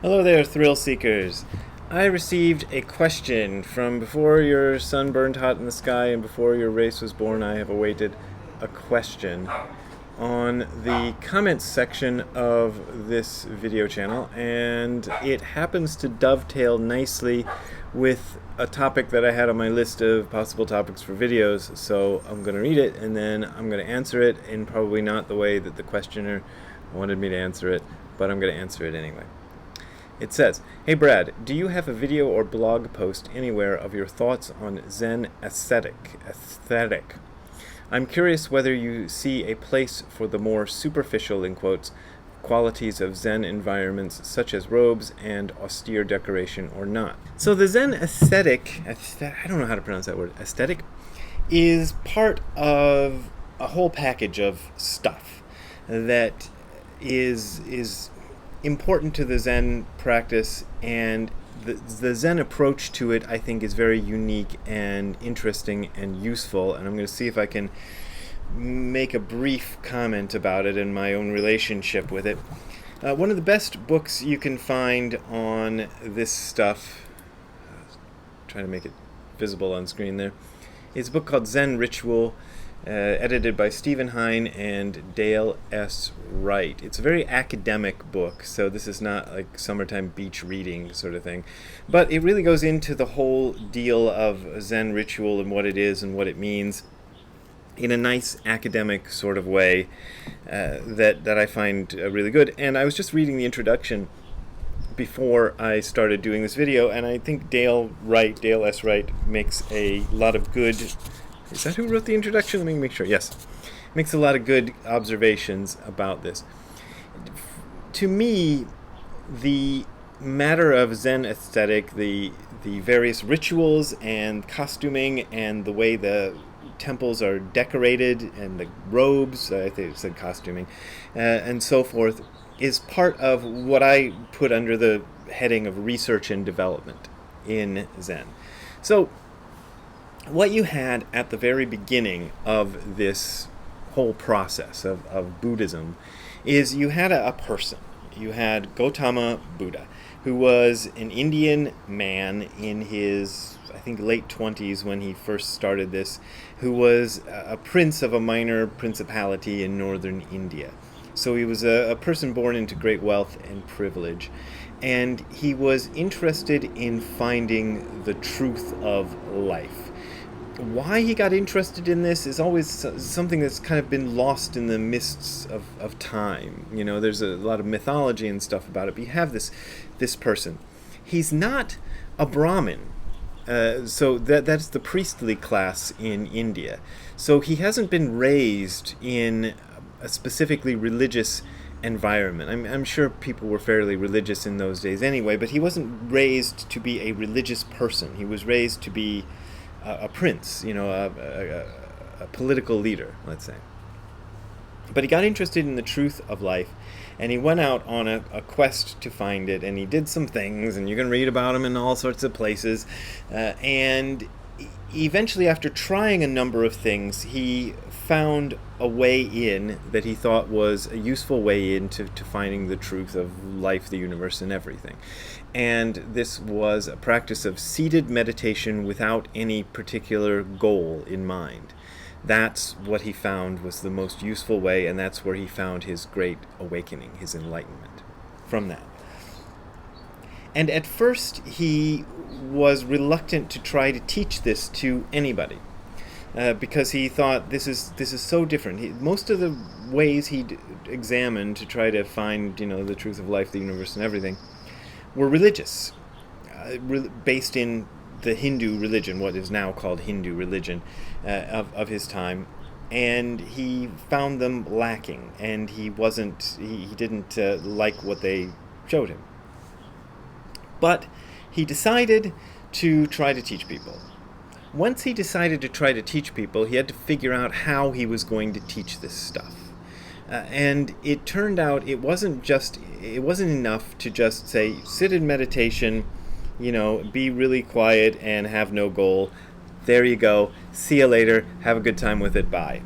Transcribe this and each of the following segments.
Hello there, thrill seekers. I received a question from before your sun burned hot in the sky and before your race was born. I have awaited a question on the comments section of this video channel, and it happens to dovetail nicely with a topic that I had on my list of possible topics for videos. So I'm going to read it and then I'm going to answer it in probably not the way that the questioner wanted me to answer it, but I'm going to answer it anyway. It says, "Hey Brad, do you have a video or blog post anywhere of your thoughts on Zen aesthetic? I'm curious whether you see a place for the more superficial, in quotes, qualities of Zen environments such as robes and austere decoration or not." So the Zen aesthetic, I don't know how to pronounce that word, aesthetic, is part of a whole package of stuff that is important to the Zen practice, and the Zen approach to it, I think, is very unique and interesting and useful, and I'm going to see if I can make a brief comment about it and my own relationship with it. One of the best books you can find on this stuff, trying to make it visible on screen there, is a book called Zen Ritual, edited by Stephen Hine and Dale S. Wright. It's a very academic book, so this is not like summertime beach reading sort of thing, but it really goes into the whole deal of Zen ritual and what it is and what it means in a nice academic sort of way that I find really good. And I was just reading the introduction before I started doing this video, and I think Dale S. Wright, makes a lot of good... Is that who wrote the introduction? Let me make sure. Yes. Makes a lot of good observations about this. To me, the matter of Zen aesthetic, the various rituals and costuming and the way the temples are decorated and the robes, I think it said costuming, and so forth, is part of what I put under the heading of research and development in Zen. So, what you had at the very beginning of this whole process of Buddhism is you had a person. You had Gautama Buddha, who was an Indian man in his, I think, late 20s when he first started this, who was a prince of a minor principality in northern India. So he was a person born into great wealth and privilege, and he was interested in finding the truth of life. Why he got interested in this is always something that's kind of been lost in the mists of time. You know, there's a lot of mythology and stuff about it, but you have this person. He's not a Brahmin, so that's the priestly class in India. So he hasn't been raised in a specifically religious environment. I'm sure people were fairly religious in those days anyway, but he wasn't raised to be a religious person. He was raised to be a prince, you know, a political leader, let's say. But he got interested in the truth of life, and he went out on a quest to find it, and he did some things, and you can read about him in all sorts of places, and eventually, after trying a number of things, he found a way in that he thought was a useful way into finding the truth of life, the universe, and everything. And this was a practice of seated meditation without any particular goal in mind. That's what he found was the most useful way, and that's where he found his great awakening, his enlightenment from that. And at first, he was reluctant to try to teach this to anybody, because he thought this is so different. Most of the ways he'd examined to try to find, you know, the truth of life, the universe, and everything, were religious, based in the Hindu religion, what is now called Hindu religion, of his time, and he found them lacking, and he didn't like what they showed him. But he decided to try to teach people. Once he decided to try to teach people, he had to figure out how he was going to teach this stuff. And it turned out it wasn't enough to just say, sit in meditation, you know, be really quiet and have no goal. There you go. See you later. Have a good time with it. Bye.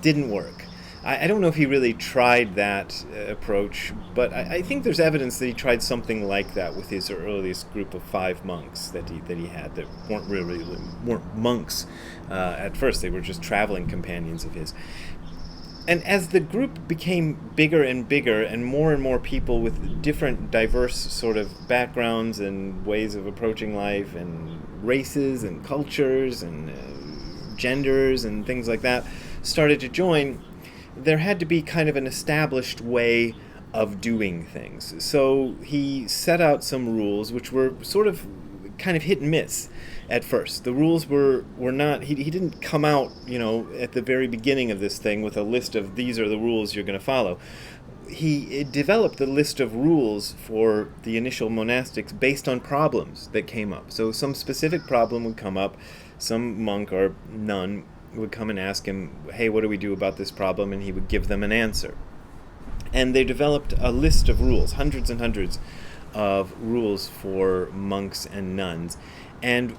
Didn't work. I don't know if he really tried that approach, but I think there's evidence that he tried something like that with his earliest group of 5 monks that he had that weren't monks at first. They were just traveling companions of his. And as the group became bigger and bigger, and more people with different diverse sort of backgrounds and ways of approaching life, and races and cultures and genders and things like that started to join, there had to be kind of an established way of doing things. So he set out some rules which were sort of kind of hit and miss at first. The rules were not, he didn't come out, at the very beginning of this thing with a list of these are the rules you're going to follow. He developed a list of rules for the initial monastics based on problems that came up. So some specific problem would come up, some monk or nun would come and ask him, hey, what do we do about this problem? And he would give them an answer. And they developed a list of rules, hundreds and hundreds of rules for monks and nuns. And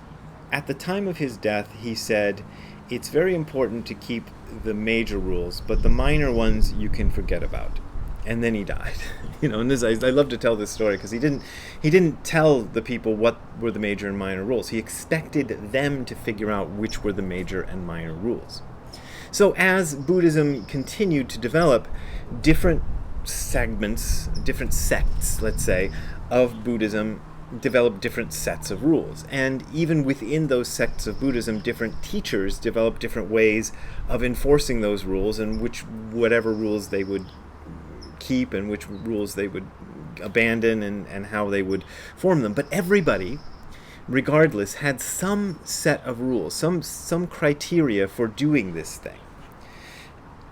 at the time of his death, he said, it's very important to keep the major rules, but the minor ones you can forget about. And then he died. And this, I love to tell this story because he didn't tell the people what were the major and minor rules. He expected them to figure out which were the major and minor rules. So as Buddhism continued to develop, different segments, different sects, let's say, of Buddhism developed different sets of rules. And even within those sects of Buddhism, different teachers developed different ways of enforcing those rules, and whatever rules they would keep and which rules they would abandon, and how they would form them. But everybody, regardless, had some set of rules, some criteria for doing this thing.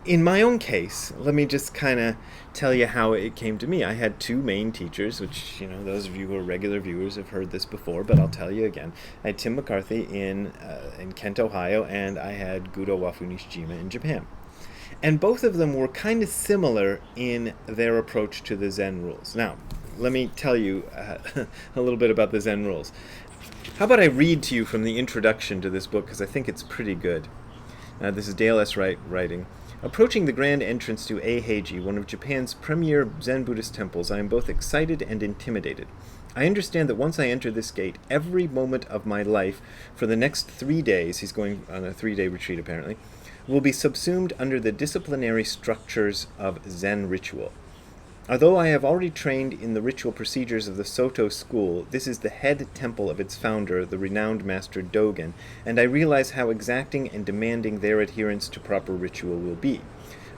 In my own case, let me just kind of tell you how it came to me. I had 2 main teachers, which, those of you who are regular viewers have heard this before, but I'll tell you again. I had Tim McCarthy in Kent, Ohio, and I had Gudo Wafu-Nishijima in Japan. And both of them were kind of similar in their approach to the Zen rules. Now, let me tell you a little bit about the Zen rules. How about I read to you from the introduction to this book, because I think it's pretty good. This is Dale S. Wright writing. Approaching the grand entrance to Eiheiji, one of Japan's premier Zen Buddhist temples, I am both excited and intimidated. I understand that once I enter this gate, every moment of my life for the next 3 days, he's going on a 3-day retreat apparently, will be subsumed under the disciplinary structures of Zen ritual. Although I have already trained in the ritual procedures of the Soto school, this is the head temple of its founder, the renowned master Dogen, and I realize how exacting and demanding their adherence to proper ritual will be.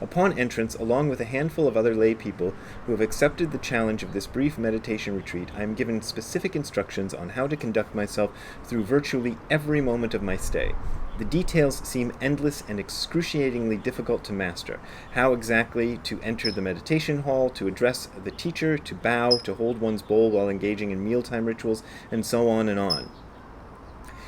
Upon entrance, along with a handful of other lay people who have accepted the challenge of this brief meditation retreat, I am given specific instructions on how to conduct myself through virtually every moment of my stay. The details seem endless and excruciatingly difficult to master. How exactly to enter the meditation hall, to address the teacher, to bow, to hold one's bowl while engaging in mealtime rituals, and so on and on.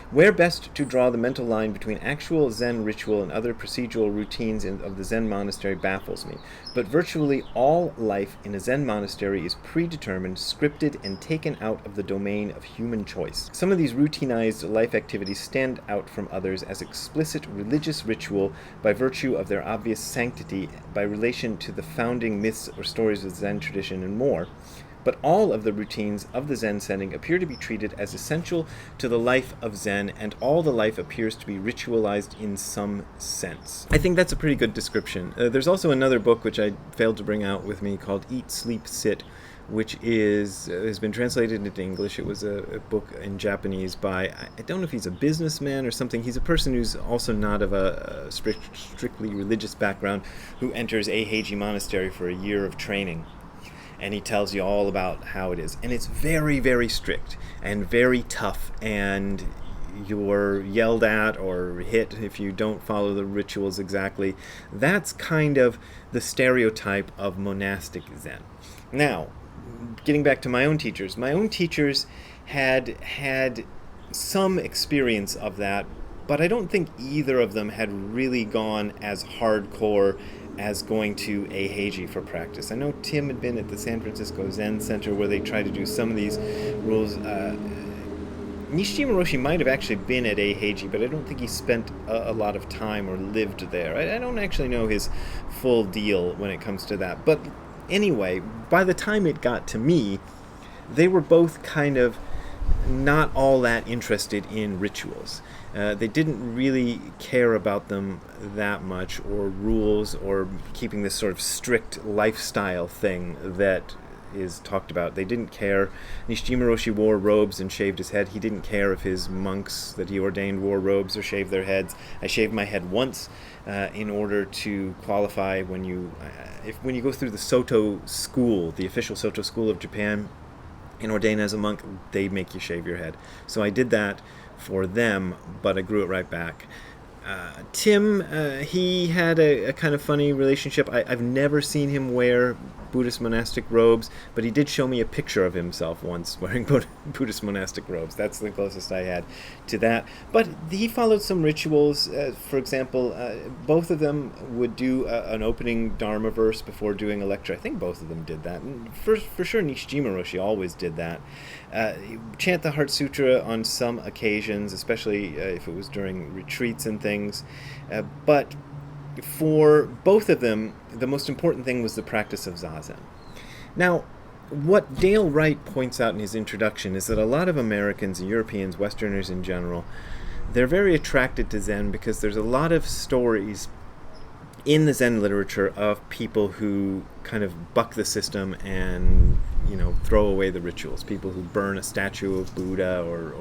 Where best to draw the mental line between actual Zen ritual and other procedural routines of the Zen monastery baffles me, but virtually all life in a Zen monastery is predetermined, scripted, and taken out of the domain of human choice. Some of these routinized life activities stand out from others as explicit religious ritual by virtue of their obvious sanctity, by relation to the founding myths or stories of the Zen tradition, and more. But all of the routines of the Zen setting appear to be treated as essential to the life of Zen, and all the life appears to be ritualized in some sense. I think that's a pretty good description. There's also another book which I failed to bring out with me called Eat, Sleep, Sit, which has been translated into English. It was a book in Japanese by, I don't know if he's a businessman or something. He's a person who's also not of a strictly religious background, who enters Eiheiji Monastery for a year of training. And he tells you all about how it is. And it's very, very strict and very tough, and you're yelled at or hit if you don't follow the rituals exactly. That's kind of the stereotype of monastic Zen. Now, getting back to my own teachers had some experience of that, but I don't think either of them had really gone as hardcore as going to Eiheiji for practice. I know Tim had been at the San Francisco Zen Center where they tried to do some of these rules. Nishijima Roshi might have actually been at Eiheiji, but I don't think he spent a lot of time or lived there. I don't actually know his full deal when it comes to that. But anyway, by the time it got to me, they were both kind of not all that interested in rituals. They didn't really care about them that much, or rules, or keeping this sort of strict lifestyle thing that is talked about. They didn't care. Nishijima Roshi wore robes and shaved his head. He didn't care if his monks that he ordained wore robes or shaved their heads. I shaved my head once in order to qualify when you go through the Soto school, the official Soto school of Japan, and ordain as a monk, they make you shave your head. So I did that for them, but I grew it right back. Tim, he had a kind of funny relationship. I've never seen him wear Buddhist monastic robes, but he did show me a picture of himself once wearing Buddhist monastic robes. That's the closest I had to that. But he followed some rituals. For example, both of them would do an opening Dharma verse before doing a lecture. I think both of them did that. And for sure, Nishijima Roshi always did that. Chant the Heart Sutra on some occasions, especially if it was during retreats and things. But for both of them, the most important thing was the practice of Zazen. Now, what Dale Wright points out in his introduction is that a lot of Americans and Europeans, Westerners in general, they're very attracted to Zen because there's a lot of stories in the Zen literature of people who kind of buck the system and, throw away the rituals. People who burn a statue of Buddha or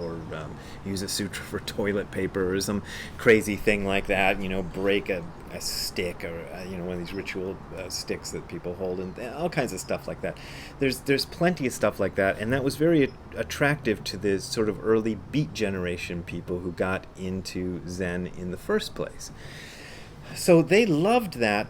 use a sutra for toilet paper or some crazy thing like that, break a stick or, one of these ritual sticks that people hold, and all kinds of stuff like that. There's plenty of stuff like that, and that was very attractive to the sort of early Beat generation people who got into Zen in the first place. So they loved that,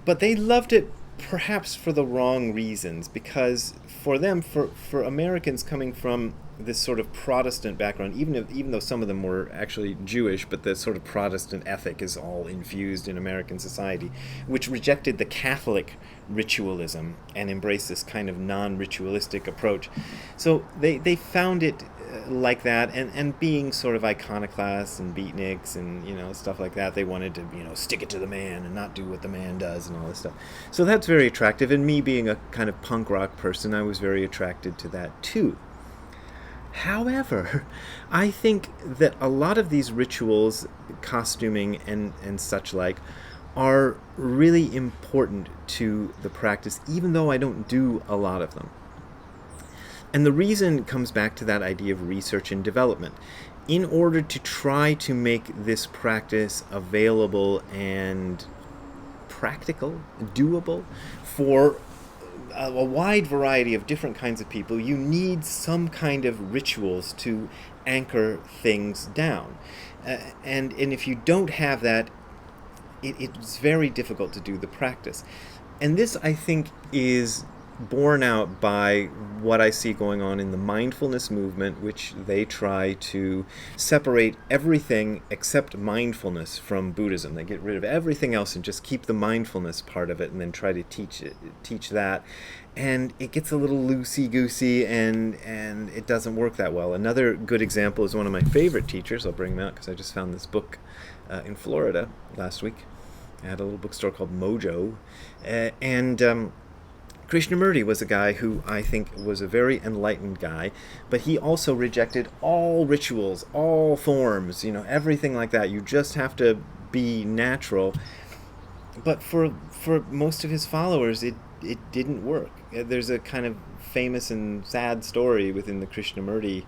but they loved it perhaps for the wrong reasons, because for them, for Americans coming from this sort of Protestant background, even though some of them were actually Jewish, but the sort of Protestant ethic is all infused in American society, which rejected the Catholic ritualism and embraced this kind of non-ritualistic approach. So they found it like that, and being sort of iconoclasts and beatniks and stuff like that, they wanted to stick it to the man and not do what the man does and all this stuff. So that's very attractive, and me being a kind of punk rock person, I was very attracted to that too. However, I think that a lot of these rituals, costuming and such like, are really important to the practice, even though I don't do a lot of them. And the reason comes back to that idea of research and development. In order to try to make this practice available and practical, doable for a wide variety of different kinds of people, you need some kind of rituals to anchor things down. And if you don't have that, it's very difficult to do the practice. And this, I think, is borne out by what I see going on in the mindfulness movement, which they try to separate everything except mindfulness from Buddhism. They get rid of everything else and just keep the mindfulness part of it, and then try to teach that. And it gets a little loosey-goosey, and it doesn't work that well. Another good example is one of my favorite teachers. I'll bring him out because I just found this book in Florida last week. I had a little bookstore called Mojo, and Krishnamurti was a guy who I think was a very enlightened guy, but he also rejected all rituals, all forms, everything like that. You just have to be natural. But for most of his followers, it didn't work. There's a kind of famous and sad story within the Krishnamurti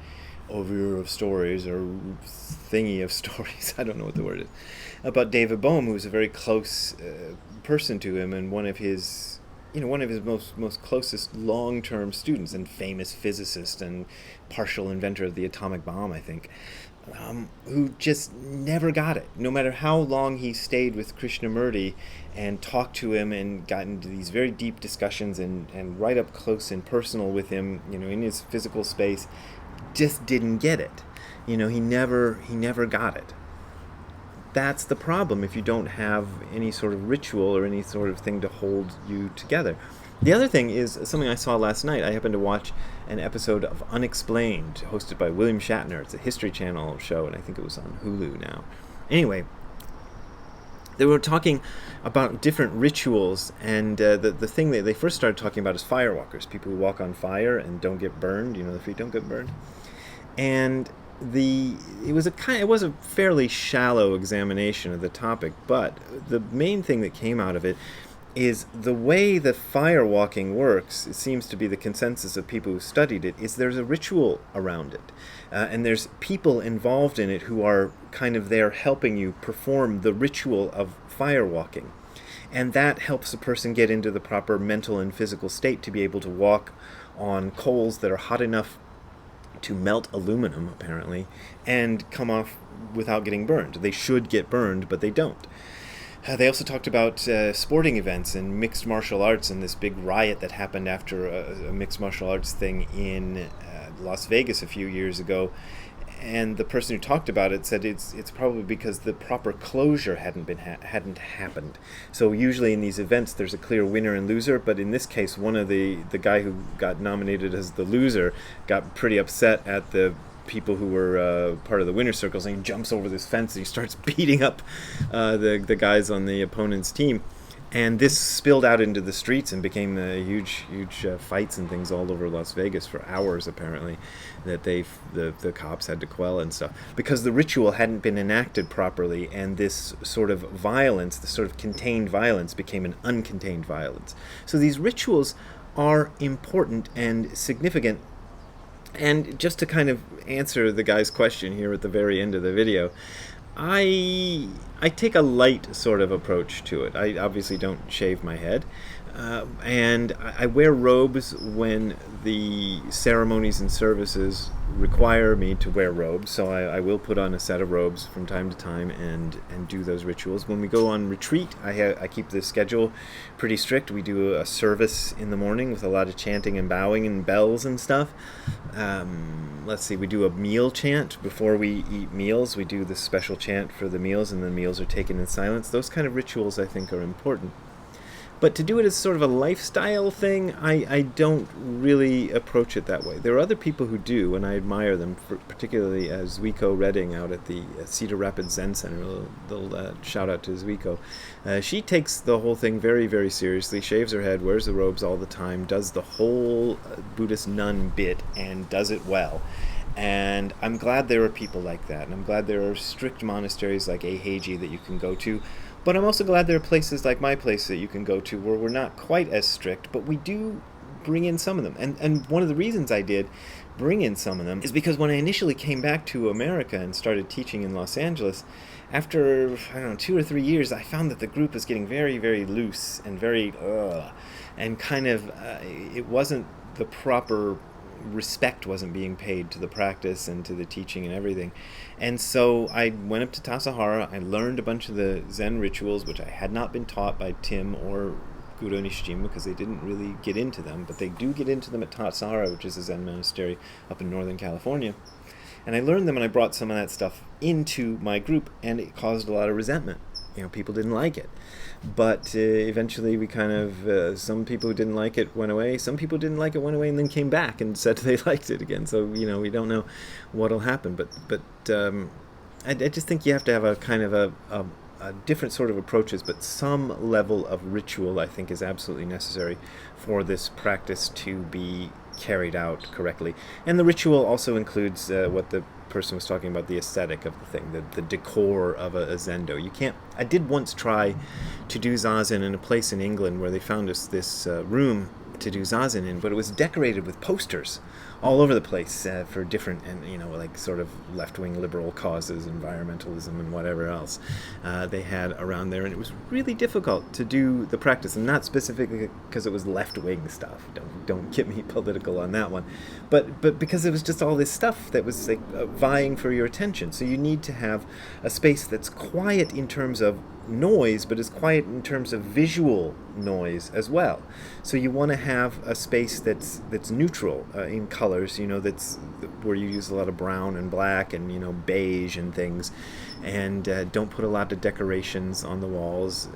oeuvre of stories, or thingy of stories, I don't know what the word is, about David Bohm, who was a very close person to him, and one of his most closest long-term students, and famous physicist and partial inventor of the atomic bomb, I think, who just never got it. No matter how long he stayed with Krishnamurti and talked to him and got into these very deep discussions and right up close and personal with him, in his physical space, just didn't get it. He never got it. That's the problem if you don't have any sort of ritual or any sort of thing to hold you together. The other thing is something I saw last night. I happened to watch an episode of Unexplained, hosted by William Shatner. It's a History Channel show, and I think it was on Hulu now. Anyway, they were talking about different rituals, and the thing that they first started talking about is firewalkers, people who walk on fire and don't get burned. You know, the feet don't get burned. And it was a fairly shallow examination of the topic, but the main thing that came out of it is the way the firewalking works. It seems to be the consensus of people who studied it, is there's a ritual around it, and there's people involved in it who are kind of there helping you perform the ritual of firewalking, and that helps a person get into the proper mental and physical state to be able to walk on coals that are hot enough to melt aluminum, apparently, and come off without getting burned. They should get burned, but they don't. They also talked about sporting events and mixed martial arts, and this big riot that happened after a mixed martial arts thing in Las Vegas a few years ago. And the person who talked about it said it's probably because the proper closure hadn't happened. So usually in these events there's a clear winner and loser, but in this case one of the guy who got nominated as the loser got pretty upset at the people who were part of the winner circles, and he jumps over this fence and he starts beating up the guys on the opponent's team. And this spilled out into the streets and became huge fights and things all over Las Vegas for hours, apparently, that the cops had to quell and stuff, because the ritual hadn't been enacted properly, and this sort of violence, this sort of contained violence, became an uncontained violence. So these rituals are important and significant. And just to kind of answer the guy's question here at the very end of the video, I take a light sort of approach to it. I obviously don't shave my head, and I wear robes when the ceremonies and services require me to wear robes, so I will put on a set of robes from time to time and do those rituals. When we go on retreat, I keep the schedule pretty strict. We do a service in the morning with a lot of chanting and bowing and bells and stuff. Let's see, we do a meal chant before we eat meals. We do this special chant for the meals, and the meals are taken in silence. Those kind of rituals, I think, are important. But to do it as sort of a lifestyle thing, I don't really approach it that way. There are other people who do, and I admire them, particularly Zuiko Redding out at the Cedar Rapids Zen Center. A little shout out to Zuiko. She takes the whole thing very, very seriously, shaves her head, wears the robes all the time, does the whole Buddhist nun bit, and does it well. And I'm glad there are people like that, and I'm glad there are strict monasteries like Eiheiji that you can go to. But I'm also glad there are places like my place that you can go to where we're not quite as strict, but we do bring in some of them. And one of the reasons I did bring in some of them is because when I initially came back to America and started teaching in Los Angeles, after, 2 or 3 years, I found that the group was getting very, very loose and very, and kind of, it wasn't the proper respect wasn't being paid to the practice and to the teaching and everything. And so I went up to Tassajara. I learned a bunch of the Zen rituals, which I had not been taught by Tim or Guru Nishijima, because they didn't really get into them, but they do get into them at Tassajara, which is a Zen monastery up in Northern California. And I learned them, and I brought some of that stuff into my group, and it caused a lot of resentment. People didn't like it. But eventually we kind of, some people who didn't like it went away. Some people who didn't like it went away and then came back and said they liked it again. So, we don't know what'll happen. But I just think you have to have a kind of a different sort of approaches, but some level of ritual, I think, is absolutely necessary for this practice to be carried out correctly. And the ritual also includes what the person was talking about, the aesthetic of the thing, the decor of a zendo. I did once try to do zazen in a place in England where they found us this room to do zazen in, but it was decorated with posters all over the place for different, and like sort of left-wing liberal causes, environmentalism and whatever else they had around there, and it was really difficult to do the practice, and not specifically because it was left-wing stuff. Don't get me political on that one, but because it was just all this stuff that was like vying for your attention. So you need to have a space that's quiet in terms of noise, but is quiet in terms of visual noise as well. So you want to have a space that's neutral in colors, that's where you use a lot of brown and black and beige and things, and don't put a lot of decorations on the walls,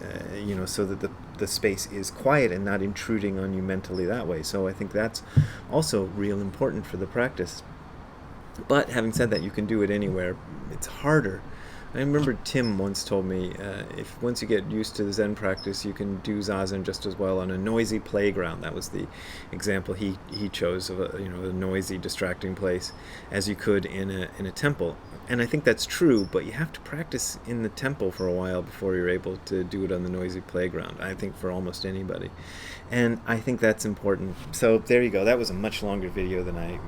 so that the space is quiet and not intruding on you mentally that way. So I think that's also real important for the practice. But having said that, you can do it anywhere. It's harder. I remember Tim once told me, if once you get used to the Zen practice, you can do Zazen just as well on a noisy playground. That was the example he chose of a noisy, distracting place, as you could in a temple. And I think that's true, but you have to practice in the temple for a while before you're able to do it on the noisy playground, I think, for almost anybody. And I think that's important. So there you go. That was a much longer video than I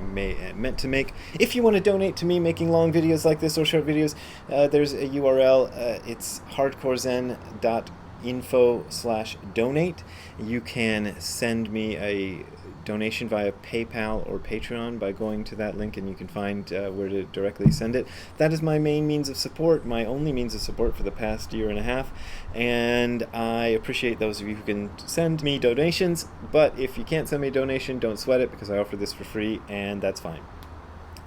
meant to make. If you want to donate to me making long videos like this or short videos, there's a URL. It's hardcorezen.info/donate. You can send me a donation via PayPal or Patreon by going to that link, and you can find where to directly send it. That is my main means of support, my only means of support for the past year and a half, and I appreciate those of you who can send me donations. But if you can't send me a donation, don't sweat it, because I offer this for free, and that's fine.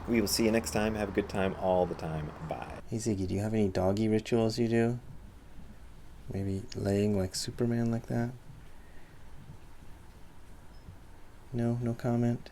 We will see you next time. Have a good time all the time. Bye. Hey Ziggy, do you have any doggy rituals you do? Maybe laying like Superman like that? No comment?